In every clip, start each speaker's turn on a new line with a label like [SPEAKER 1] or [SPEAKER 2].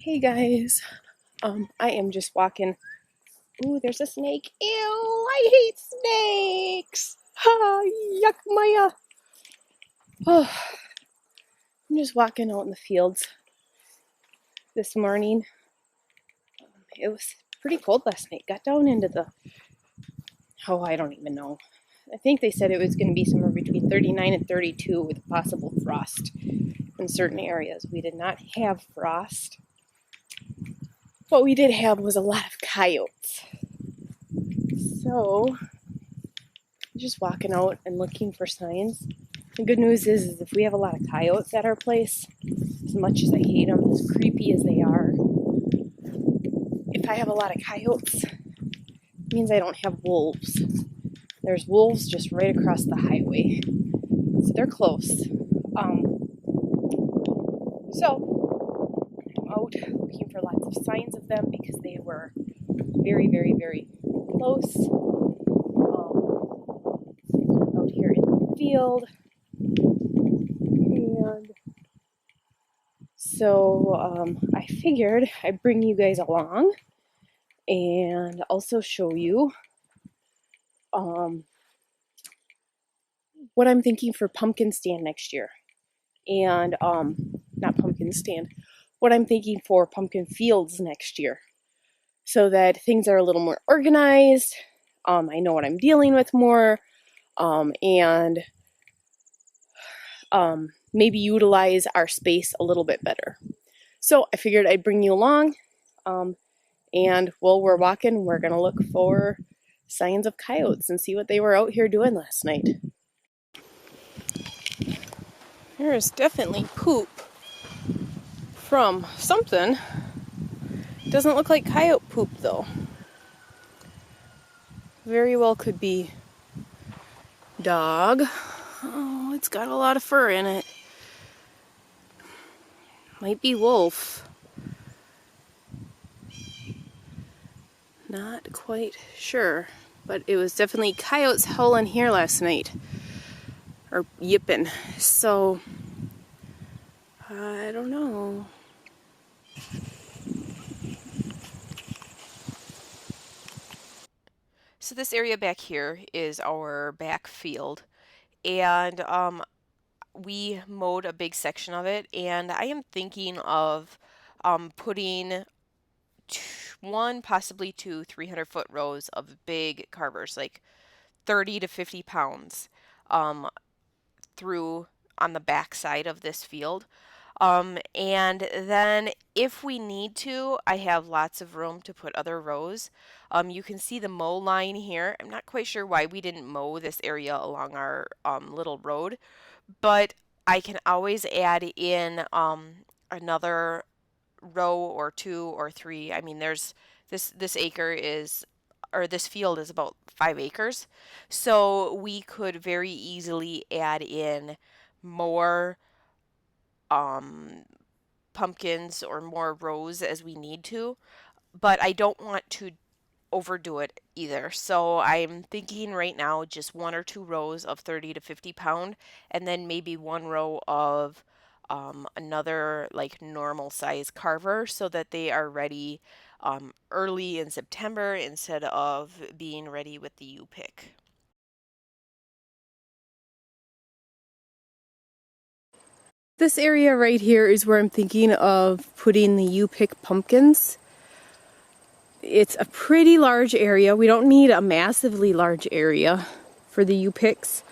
[SPEAKER 1] Hey guys, I am just walking. Ooh, there's a snake. Ew, I hate snakes. Ah, yuck, Maya. Oh, I'm just walking out in the fields this morning. It was pretty cold last night. Got down into I don't even know. I think they said it was going to be somewhere between 39 and 32 with possible frost in certain areas. We did not have frost. What we did have was a lot of coyotes. So, just walking out and looking for signs. The good news is if we have a lot of coyotes at our place, as much as I hate them, as creepy as they are, if I have a lot of coyotes, it means I don't have wolves. There's wolves just right across the highway. So they're close. So I'm out looking for lots of signs of them because they were very, very, very close. Out here in the field. And so I figured I'd bring you guys along and also show you what I'm thinking for pumpkin stand next year. And not pumpkin stand, what I'm thinking for pumpkin fields next year. So that things are a little more organized. I know what I'm dealing with more. And maybe utilize our space a little bit better. So I figured I'd bring you along. And while we're walking, we're going to look for signs of coyotes and see what they were out here doing last night. There is definitely poop from something. Doesn't look like coyote poop though. Very well could be dog. Oh, it's got a lot of fur in it. Might be wolf. Not quite sure, but it was definitely coyotes howling here last night. Or yipping. So, I don't know. So this area back here is our back field, and we mowed a big section of it, and I am thinking of putting one, possibly two 300-foot rows of big carvers, like 30 to 50 pounds, through on the back side of this field. And then if we need to, I have lots of room to put other rows. You can see the mow line here. I'm not quite sure why we didn't mow this area along our little road, but I can always add in another row or two or three. I mean, there's this acre is, or this field is about 5 acres, so we could very easily add in more pumpkins or more rows as we need to, but I don't want to overdo it either. So I'm thinking right now just one or two rows of 30 to 50 pound, and then maybe one row of another like normal size carver so that they are ready early in September instead of being ready with the U-pick. This area right here is where I'm thinking of putting the U-pick pumpkins. It's a pretty large area. We don't need a massively large area for the U-picks.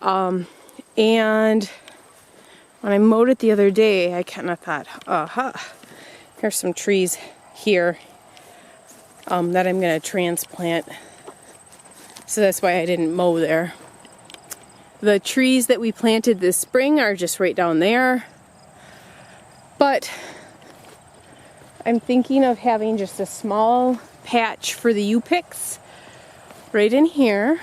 [SPEAKER 1] And when I mowed it the other day, I kind of thought, here's some trees here that I'm going to transplant. So that's why I didn't mow there. The trees that we planted this spring are just right down there. But I'm thinking of having just a small patch for the U-picks right in here.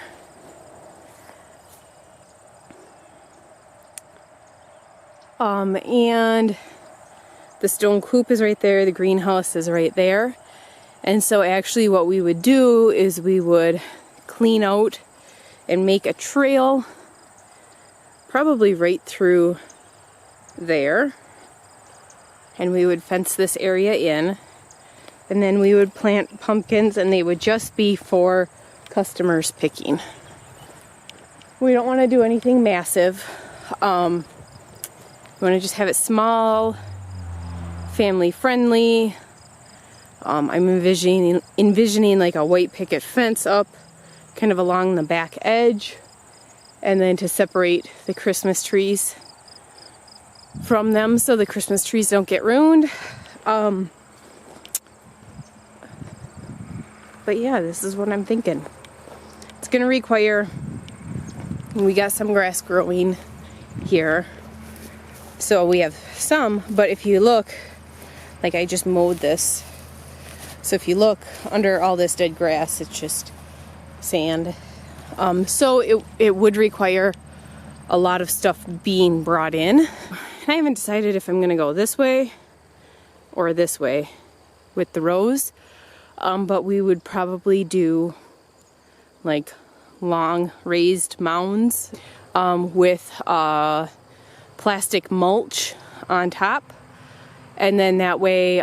[SPEAKER 1] And the stone coop is right there, the greenhouse is right there. And so actually what we would do is we would clean out and make a trail probably right through there. and we would fence this area in, and then we would plant pumpkins, and they would just be for customers picking. We don't want to do anything massive. We want to just have it small, family friendly. I'm envisioning like a white picket fence up kind of along the back edge, and then to separate the Christmas trees from them so the Christmas trees don't get ruined. But yeah, this is what I'm thinking. It's gonna require, we got some grass growing here, so we have some, but if you look, like I just mowed this, so if you look under all this dead grass, it's just sand. So it would require a lot of stuff being brought in. I haven't decided if I'm gonna go this way or this way with the rows, but we would probably do like long raised mounds with plastic mulch on top, and then that way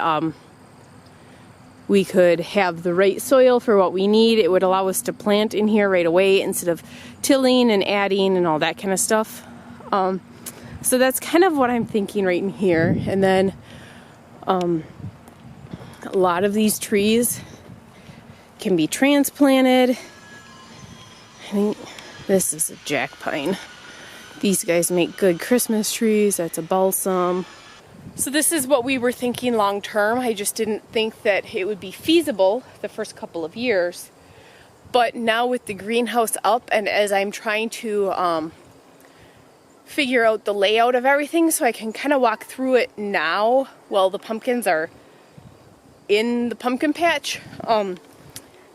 [SPEAKER 1] we could have the right soil for what we need. It would allow us to plant in here right away instead of tilling and adding and all that kind of stuff. So that's kind of what I'm thinking right in here. And then a lot of these trees can be transplanted. I think this is a jack pine. These guys make good Christmas trees. That's a balsam. So this is what we were thinking long term. I just didn't think that it would be feasible the first couple of years. But now with the greenhouse up, and as I'm trying to figure out the layout of everything so I can kind of walk through it now while the pumpkins are in the pumpkin patch.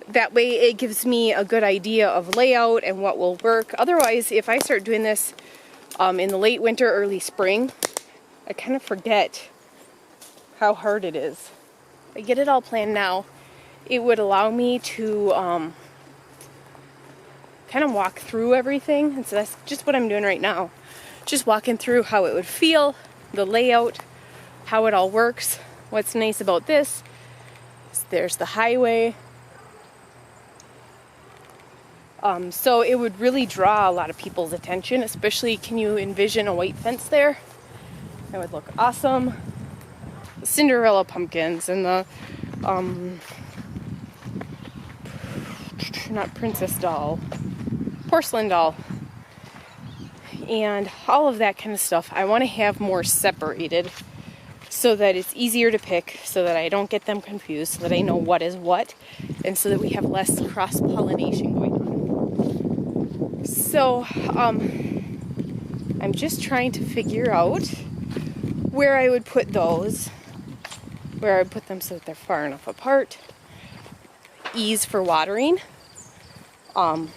[SPEAKER 1] That way it gives me a good idea of layout and what will work. Otherwise, if I start doing this in the late winter, early spring, I kind of forget how hard it is. If I get it all planned now, it would allow me to kind of walk through everything. And so that's just what I'm doing right now. Just walking through how it would feel, the layout, how it all works. What's nice about this is there's the highway. So it would really draw a lot of people's attention, especially can you envision a white fence there? That would look awesome. The Cinderella pumpkins and the, not princess doll, porcelain doll, and all of that kind of stuff. I want to have more separated so that it's easier to pick, so that I don't get them confused, so that I know what is what, and so that we have less cross-pollination going on. So, I'm just trying to figure out where I would put those, where I would put them so that they're far enough apart, ease for watering, and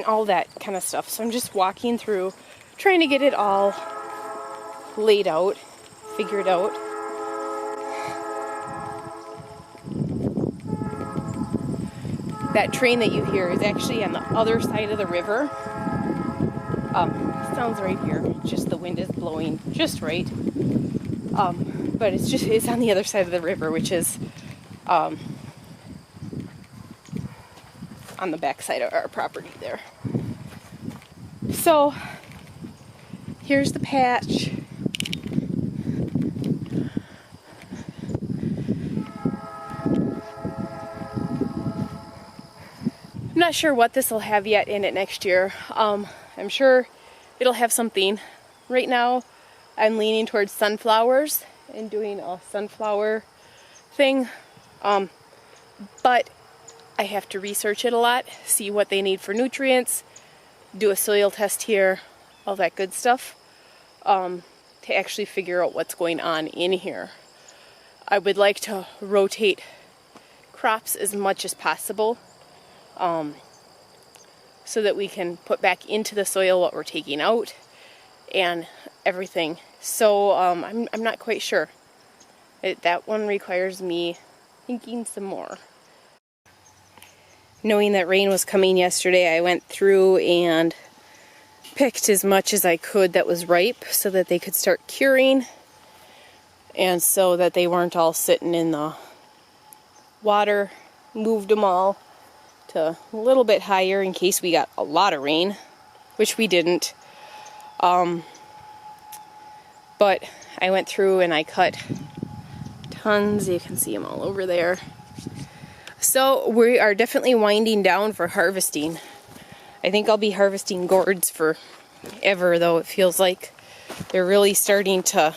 [SPEAKER 1] all that kind of stuff. So I'm just walking through, trying to get it all laid out, figured out. That train that you hear is actually on the other side of the river. Sounds right here, just the wind is blowing just right. But it's on the other side of the river, which is on the back side of our property there. So here's the patch. I'm not sure what this will have yet in it next year. I'm sure it'll have something. Right now I'm leaning towards sunflowers and doing a sunflower thing. But I have to research it a lot, see what they need for nutrients, do a soil test here, all that good stuff, to actually figure out what's going on in here. I would like to rotate crops as much as possible, so that we can put back into the soil what we're taking out and everything. So I'm not quite sure. That one requires me thinking some more. Knowing that rain was coming yesterday, I went through and picked as much as I could that was ripe so that they could start curing. And so that they weren't all sitting in the water, moved them all to a little bit higher in case we got a lot of rain, which we didn't. But I went through and I cut tons. You can see them all over there. So we are definitely winding down for harvesting. I think I'll be harvesting gourds forever, though. It feels like they're really starting to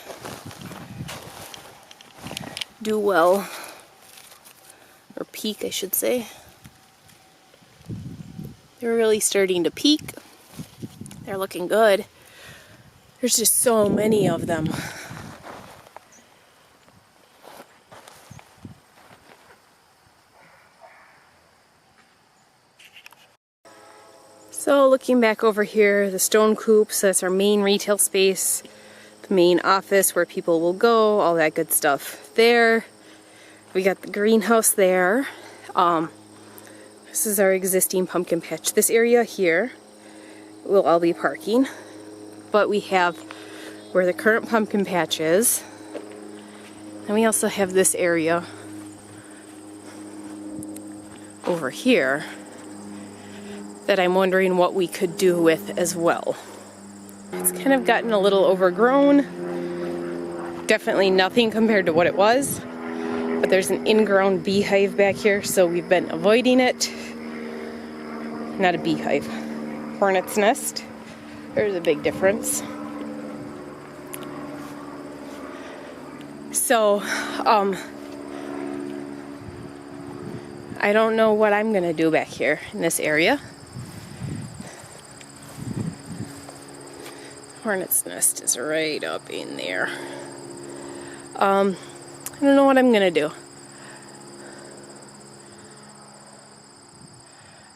[SPEAKER 1] do well, or peak, I should say. They're really starting to peak. They're looking good. There's just so many of them. So looking back over here, the stone coop, so that's our main retail space, the main office where people will go, all that good stuff there. We got the greenhouse there. This is our existing pumpkin patch. This area here will all be parking, but we have where the current pumpkin patch is, and we also have this area over here that I'm wondering what we could do with as well. It's kind of gotten a little overgrown. Definitely nothing compared to what it was. But there's an in-ground beehive back here, so we've been avoiding it. Not a beehive. Hornet's nest. There's a big difference. So, I don't know what I'm gonna do back here in this area. Hornet's nest is right up in there. I don't know what I'm gonna do.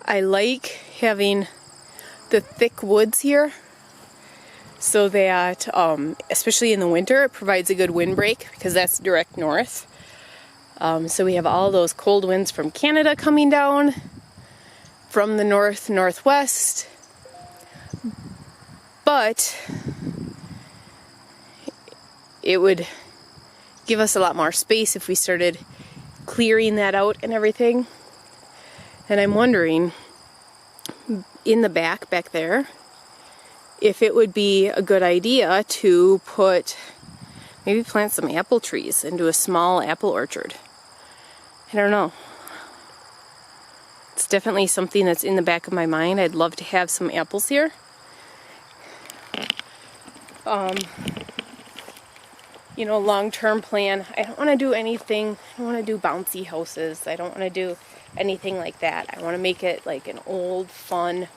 [SPEAKER 1] I like having the thick woods here so that, especially in the winter, it provides a good windbreak because that's direct north. So we have all those cold winds from Canada coming down from the northwest. But it would give us a lot more space if we started clearing that out and everything. And I'm wondering, in the back there, if it would be a good idea to maybe plant some apple trees and do a small apple orchard. I don't know. It's definitely something that's in the back of my mind. I'd love to have some apples here. You know, long-term plan. I don't want to do anything. I don't want to do bouncy houses. I don't want to do anything like that. I want to make it like an old, fun,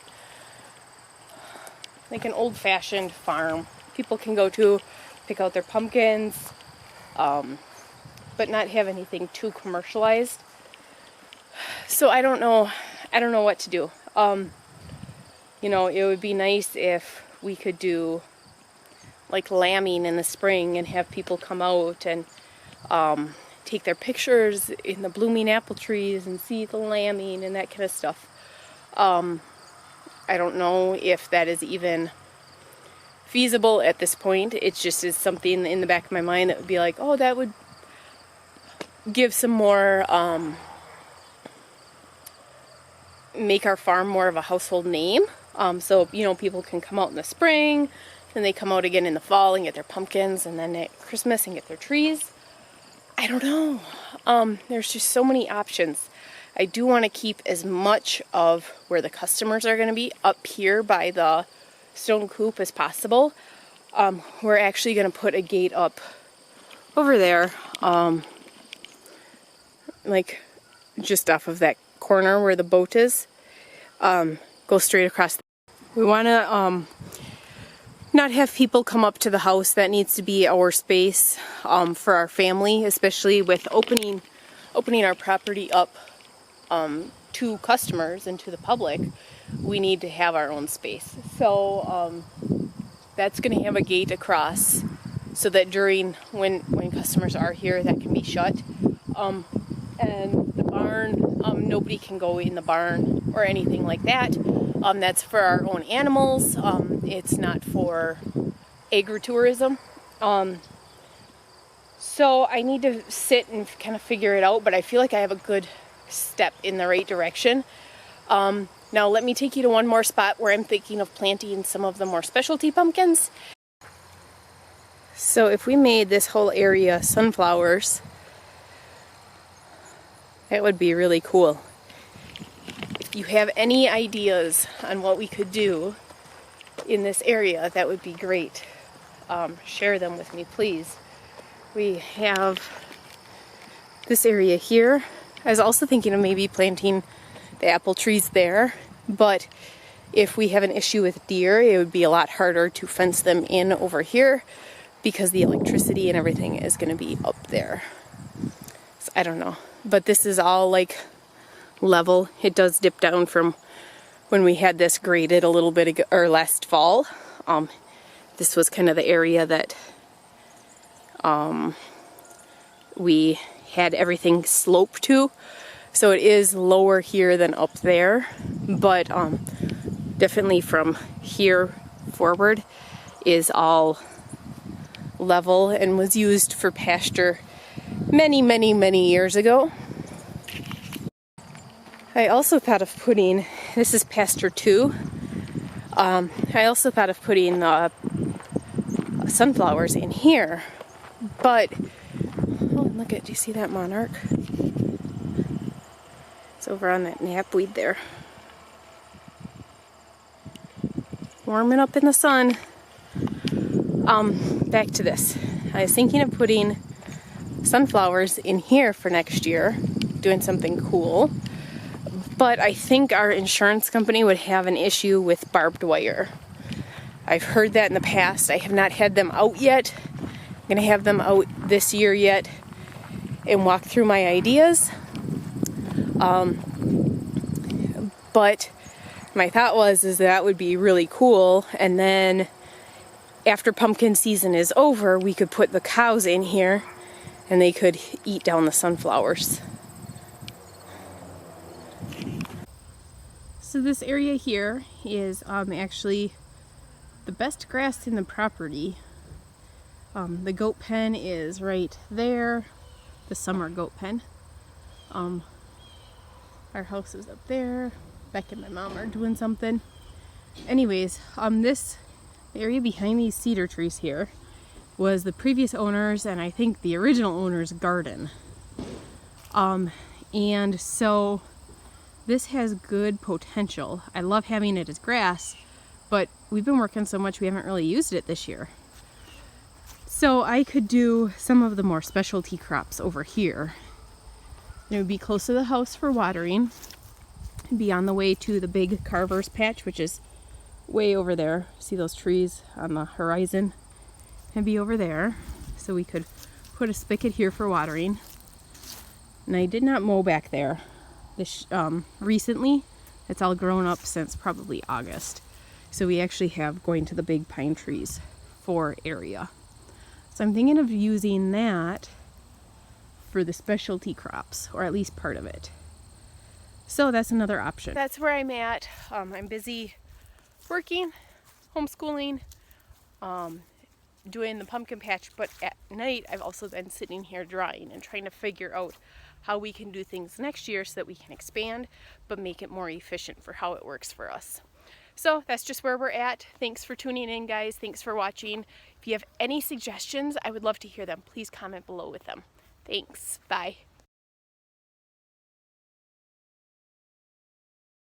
[SPEAKER 1] like an old-fashioned farm. People can go to, pick out their pumpkins, but not have anything too commercialized. So I don't know what to do. You know, it would be nice if we could do like lambing in the spring and have people come out and take their pictures in the blooming apple trees and see the lambing and that kind of stuff. I don't know if that is even feasible at this point. It just is something in the back of my mind that would be like, oh, that would give some more, make our farm more of a household name. So, you know, people can come out in the spring, then they come out again in the fall and get their pumpkins, and then at Christmas and get their trees. I don't know. There's just so many options. I do want to keep as much of where the customers are going to be up here by the stone coop as possible. We're actually going to put a gate up over there, like just off of that corner where the boat is. Go straight across. We want to not have people come up to the house. That needs to be our space for our family, especially with opening our property up to customers and to the public. We need to have our own space. So that's going to have a gate across so that during when customers are here, that can be shut. And the barn, nobody can go in the barn or anything like that. That's for our own animals. It's not for agri-tourism. So I need to sit and kind of figure it out, but I feel like I have a good step in the right direction. Now let me take you to one more spot where I'm thinking of planting some of the more specialty pumpkins. So if we made this whole area sunflowers, that would be really cool. If you have any ideas on what we could do in this area, that would be great. Share them with me, please. We have this area here. I was also thinking of maybe planting the apple trees there, but if we have an issue with deer, it would be a lot harder to fence them in over here because the electricity and everything is going to be up there. So I don't know, but this is all like level. It does dip down from when we had this graded a little bit ago, or last fall. This was kind of the area that we had everything sloped to. So it is lower here than up there, but definitely from here forward is all level and was used for pasture many years ago. I also thought of putting, this is pasture 2, I also thought of putting sunflowers in here, but oh, look at, do you see that monarch? It's over on that knapweed there. Warming up in the sun. Back to this. I was thinking of putting sunflowers in here for next year, doing something cool, but I think our insurance company would have an issue with barbed wire. I've heard that in the past. I have not had them out yet. I'm going to have them out this year yet and walk through my ideas. But my thought is that would be really cool, and then after pumpkin season is over, we could put the cows in here and they could eat down the sunflowers. So this area here is actually the best grass in the property. The goat pen is right there, the summer goat pen. Our house is up there. Beck and my mom are doing something. Anyways, this area behind these cedar trees here was the previous owners, and I think the original owner's garden. And so this has good potential. I love having it as grass, but we've been working so much we haven't really used it this year. So I could do some of the more specialty crops over here. It would be close to the house for watering, be on the way to the big carver's patch, which is way over there. See those trees on the horizon? And be over there. So we could put a spigot here for watering. And I did not mow back there this recently. It's all grown up since probably August. So we actually have going to the big pine trees for area. So I'm thinking of using that for the specialty crops, or at least part of it. So that's another option. That's where I'm at. I'm busy working, homeschooling, doing the pumpkin patch, but at night I've also been sitting here drawing and trying to figure out how we can do things next year so that we can expand but make it more efficient for how it works for us. So that's just where we're at. Thanks for tuning in, guys. Thanks for watching. If you have any suggestions, I would love to hear them. Please comment below with them. Thanks. Bye.